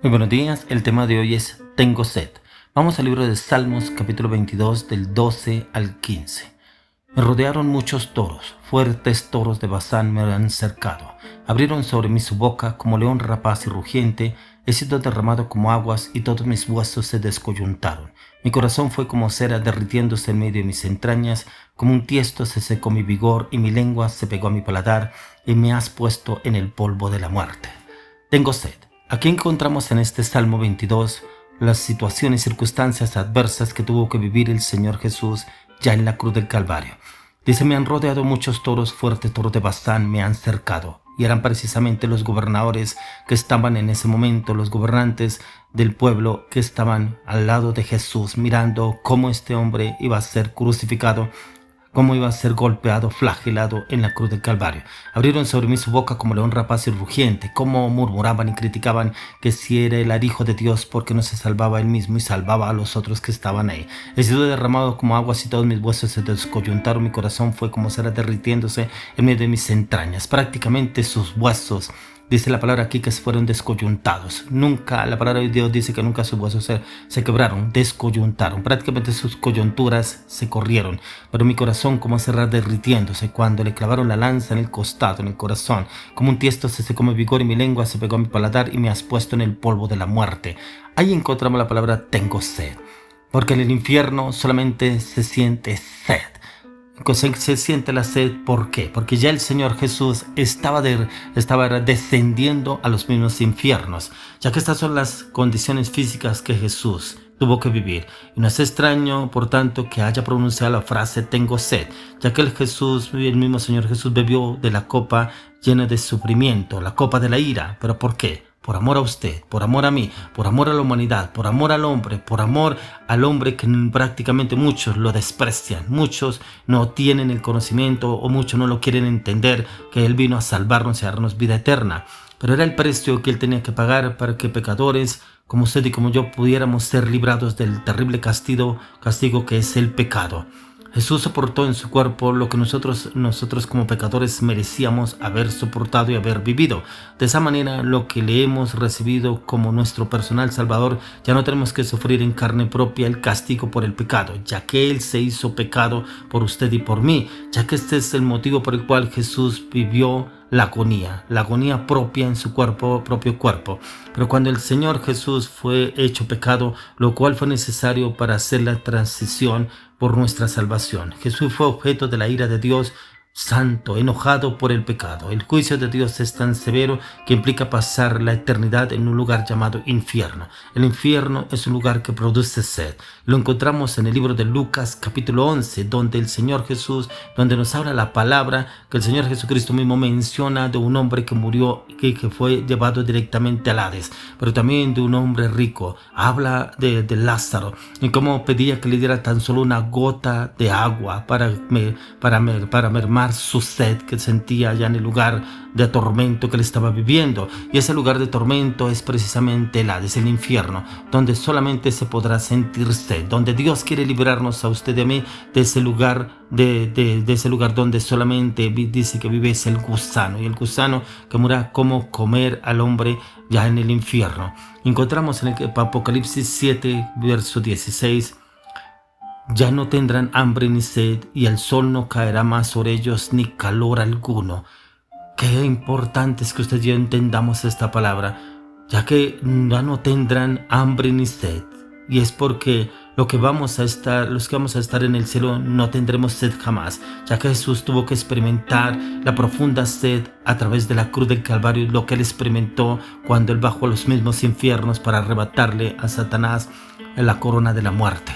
Muy buenos días, el tema de hoy es Tengo sed. Vamos al libro de Salmos capítulo 22 del 12 al 15. Me rodearon muchos toros, fuertes toros de Basán me han cercado. Abrieron sobre mí su boca como león rapaz y rugiente, he sido derramado como aguas y todos mis huesos se descoyuntaron. Mi corazón fue como cera derritiéndose en medio de mis entrañas, como un tiesto se secó mi vigor y mi lengua se pegó a mi paladar y me has puesto en el polvo de la muerte. Tengo sed. Aquí encontramos en este Salmo 22 las situaciones y circunstancias adversas que tuvo que vivir el Señor Jesús ya en la cruz del Calvario. Dice, me han rodeado muchos toros, fuertes toros de Basán me han cercado. Y eran precisamente los gobernadores que estaban en ese momento, los gobernantes del pueblo que estaban al lado de Jesús, mirando cómo este hombre iba a ser crucificado, cómo iba a ser golpeado, flagelado en la cruz del Calvario. Abrieron sobre mí su boca como león rapaz y rugiente, cómo murmuraban y criticaban que si era el Hijo de Dios, porque no se salvaba él mismo y salvaba a los otros que estaban ahí. He sido derramado como aguas y todos mis huesos se descoyuntaron, mi corazón fue como cera derritiéndose en medio de mis entrañas. Prácticamente sus huesos, dice la palabra aquí, que fueron descoyuntados. Nunca, la palabra de Dios dice que nunca sus huesos se quebraron, descoyuntaron. Prácticamente sus coyunturas se corrieron. Pero mi corazón como cerrar derritiéndose cuando le clavaron la lanza en el costado, en el corazón. Como un tiesto se secó mi vigor y mi lengua se pegó a mi paladar y me has puesto en el polvo de la muerte. Ahí encontramos la palabra tengo sed. Porque en el infierno solamente se siente sed. Se siente la sed, ¿por qué? Porque ya el Señor Jesús estaba descendiendo a los mismos infiernos, ya que estas son las condiciones físicas que Jesús tuvo que vivir. Y no es extraño, por tanto, que haya pronunciado la frase tengo sed, ya que el mismo Señor Jesús bebió de la copa llena de sufrimiento, la copa de la ira. ¿Pero por qué? Por amor a usted, por amor a mí, por amor a la humanidad, por amor al hombre que prácticamente muchos lo desprecian, muchos no tienen el conocimiento o muchos no lo quieren entender, que Él vino a salvarnos y a darnos vida eterna. Pero era el precio que Él tenía que pagar para que pecadores como usted y como yo pudiéramos ser librados del terrible castigo que es el pecado. Jesús soportó en su cuerpo lo que nosotros como pecadores merecíamos haber soportado y haber vivido. De esa manera, lo que le hemos recibido como nuestro personal Salvador, ya no tenemos que sufrir en carne propia el castigo por el pecado, ya que Él se hizo pecado por usted y por mí, ya que este es el motivo por el cual Jesús vivió la agonía propia en su propio cuerpo. Pero cuando el Señor Jesús fue hecho pecado, lo cual fue necesario para hacer la transición por nuestra salvación. Jesús fue objeto de la ira de Dios santo, enojado por el pecado. El juicio de Dios es tan severo que implica pasar la eternidad en un lugar llamado infierno. El infierno es un lugar que produce sed. Lo encontramos en el libro de Lucas capítulo 11, donde el Señor Jesús, donde nos habla la palabra que el Señor Jesucristo mismo menciona de un hombre que murió, que fue llevado directamente al Hades, pero también de un hombre rico. Habla de Lázaro y cómo pedía que le diera tan solo una gota de agua para mermar su sed que sentía allá en el lugar de tormento que él estaba viviendo. Y ese lugar de tormento es precisamente el Hades, el infierno, donde solamente se podrá sentir sed, donde Dios quiere librarnos a usted y a mí de ese lugar, de ese lugar donde solamente dice que vive es el gusano, y el gusano que mora como comer al hombre ya en el infierno. Encontramos en el Apocalipsis 7, verso 16, ya no tendrán hambre ni sed, y el sol no caerá más sobre ellos, ni calor alguno. Qué importante es que usted y yo entendamos esta palabra, ya que ya no tendrán hambre ni sed. Y es porque los que vamos a estar en el cielo no tendremos sed jamás, ya que Jesús tuvo que experimentar la profunda sed a través de la cruz del Calvario, lo que él experimentó cuando él bajó a los mismos infiernos para arrebatarle a Satanás la corona de la muerte.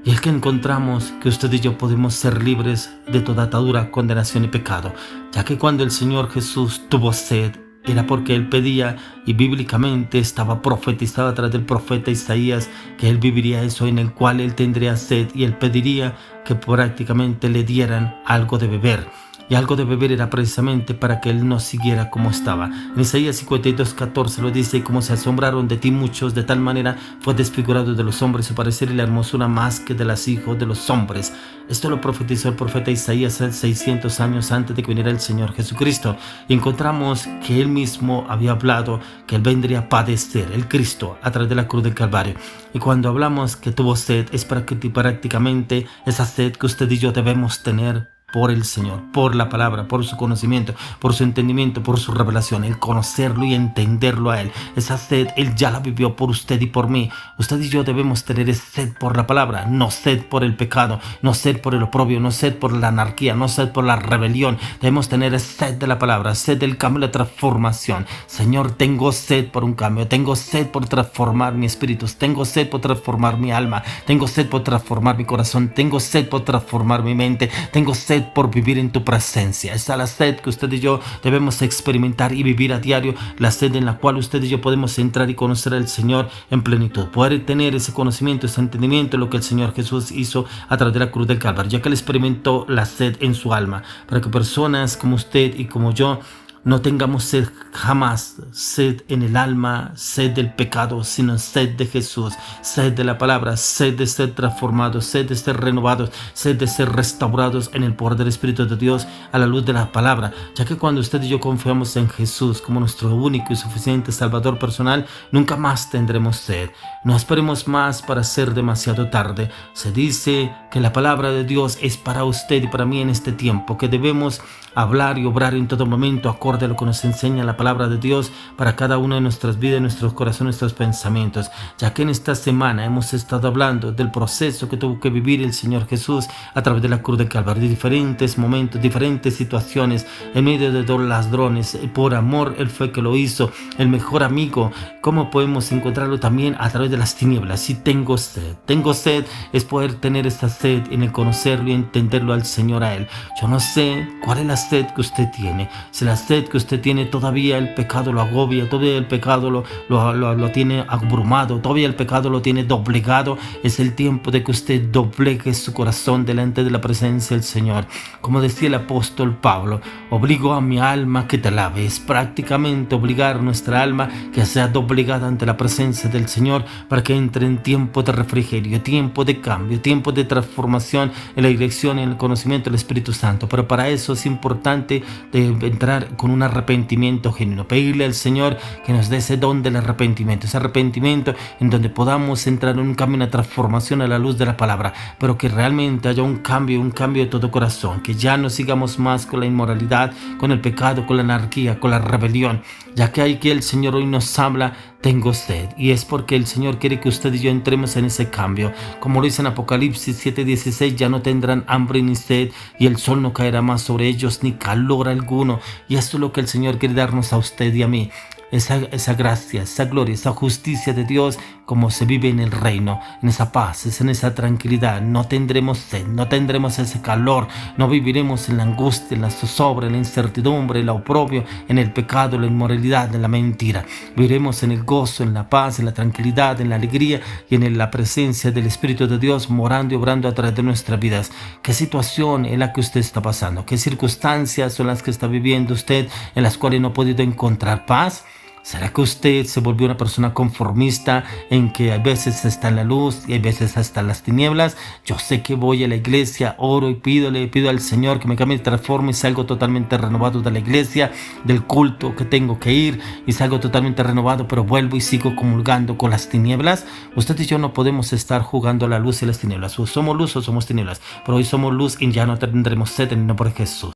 Y es que encontramos que usted y yo podemos ser libres de toda atadura, condenación y pecado, ya que cuando el Señor Jesús tuvo sed, era porque Él pedía, y bíblicamente estaba profetizado a través del profeta Isaías, que Él viviría eso, en el cual Él tendría sed, y Él pediría que prácticamente le dieran algo de beber. y algo de beber era precisamente para que él no siguiera como estaba. En Isaías 52:14 lo dice: como se asombraron de ti muchos, de tal manera fue desfigurado de los hombres su parecer y la hermosura más que de los hijos de los hombres. Esto lo profetizó el profeta Isaías 600 años antes de que viniera el Señor Jesucristo. Y encontramos que él mismo había hablado que él vendría a padecer, el Cristo, a través de la cruz del Calvario. Y cuando hablamos que tuvo sed, es prácticamente esa sed que usted y yo debemos tener por el Señor, por la palabra, por su conocimiento, por su entendimiento, por su revelación, el conocerlo y entenderlo a Él. Esa sed Él ya la vivió por usted y por mí. Usted y yo debemos tener sed por la palabra, no sed por el pecado, no sed por el oprobio, no sed por la anarquía, no sed por la rebelión. Debemos tener sed de la palabra, sed del cambio, de la transformación. Señor, tengo sed por un cambio, tengo sed por transformar mi espíritu, tengo sed por transformar mi alma, tengo sed por transformar mi corazón, tengo sed por transformar mi mente, tengo sed por vivir en tu presencia. Esa es la sed que usted y yo debemos experimentar y vivir a diario, la sed en la cual usted y yo podemos entrar y conocer al Señor en plenitud, poder tener ese conocimiento, ese entendimiento de lo que el Señor Jesús hizo a través de la cruz del Calvario, ya que Él experimentó la sed en su alma, para que personas como usted y como yo no tengamos sed jamás, sed en el alma, sed del pecado, sino sed de Jesús, sed de la palabra, sed de ser transformados, sed de ser renovados, sed de ser restaurados en el poder del Espíritu de Dios a la luz de la palabra, ya que cuando usted y yo confiamos en Jesús como nuestro único y suficiente Salvador personal, nunca más tendremos sed. No esperemos más para ser demasiado tarde. Se dice que la palabra de Dios es para usted y para mí en este tiempo, que debemos hablar y obrar en todo momento acorde a lo que nos enseña la palabra de Dios para cada una de nuestras vidas, nuestros corazones, nuestros pensamientos, ya que en esta semana hemos estado hablando del proceso que tuvo que vivir el Señor Jesús a través de la cruz del Calvario, de diferentes momentos, diferentes situaciones, en medio de dos ladrones. Por amor Él fue que lo hizo, el mejor amigo. ¿Cómo podemos encontrarlo también? A través de las tinieblas. Si tengo sed es poder tener esta sed en el conocerlo y entenderlo al Señor, a Él. Yo no sé cuál es la sed que usted tiene. Si la sed que usted tiene todavía el pecado lo agobia, todavía el pecado lo tiene abrumado, todavía el pecado lo tiene doblegado, es el tiempo de que usted doblegue su corazón delante de la presencia del Señor. Como decía el apóstol Pablo, obligo a mi alma que te lave. Es prácticamente obligar nuestra alma que sea doblegada ante la presencia del Señor para que entre en tiempo de refrigerio, tiempo de cambio, tiempo de transformación en la dirección y en el conocimiento del Espíritu Santo. Pero para eso es importante de entrar con un arrepentimiento genuino, pedirle al Señor que nos dé ese don del arrepentimiento, ese arrepentimiento en donde podamos entrar en un cambio, una transformación a la luz de la palabra, pero que realmente haya un cambio de todo corazón, que ya no sigamos más con la inmoralidad, con el pecado, con la anarquía, con la rebelión, ya que hay que el Señor hoy nos habla: tengo sed, y es porque el Señor quiere que usted y yo entremos en ese cambio. Como lo dice en Apocalipsis 7:16, ya no tendrán hambre ni sed, y el sol no caerá más sobre ellos, ni calor alguno. Y esto es lo que el Señor quiere darnos a usted y a mí. Esa gracia, esa gloria, esa justicia de Dios, como se vive en el reino, en esa paz, en esa tranquilidad. No tendremos sed, no tendremos ese calor, no viviremos en la angustia, en la zozobra, en la incertidumbre, en la oprobio, en el pecado, en la inmoralidad, en la mentira. Viviremos en el gozo, en la paz, en la tranquilidad, en la alegría y en la presencia del Espíritu de Dios morando y obrando a través de nuestras vidas. ¿Qué situación es la que usted está pasando? ¿Qué circunstancias son las que está viviendo usted en las cuales no ha podido encontrar paz? ¿Será que usted se volvió una persona conformista en que a veces está en la luz y a veces está en las tinieblas? Yo sé que voy a la iglesia, oro y pido al Señor que me cambie y transforme y salgo totalmente renovado de la iglesia, del culto que tengo que ir, y salgo totalmente renovado, pero vuelvo y sigo comulgando con las tinieblas. Usted y yo no podemos estar jugando a la luz y las tinieblas. O somos luz o somos tinieblas, pero hoy somos luz y ya no tendremos sed en el nombre de Jesús.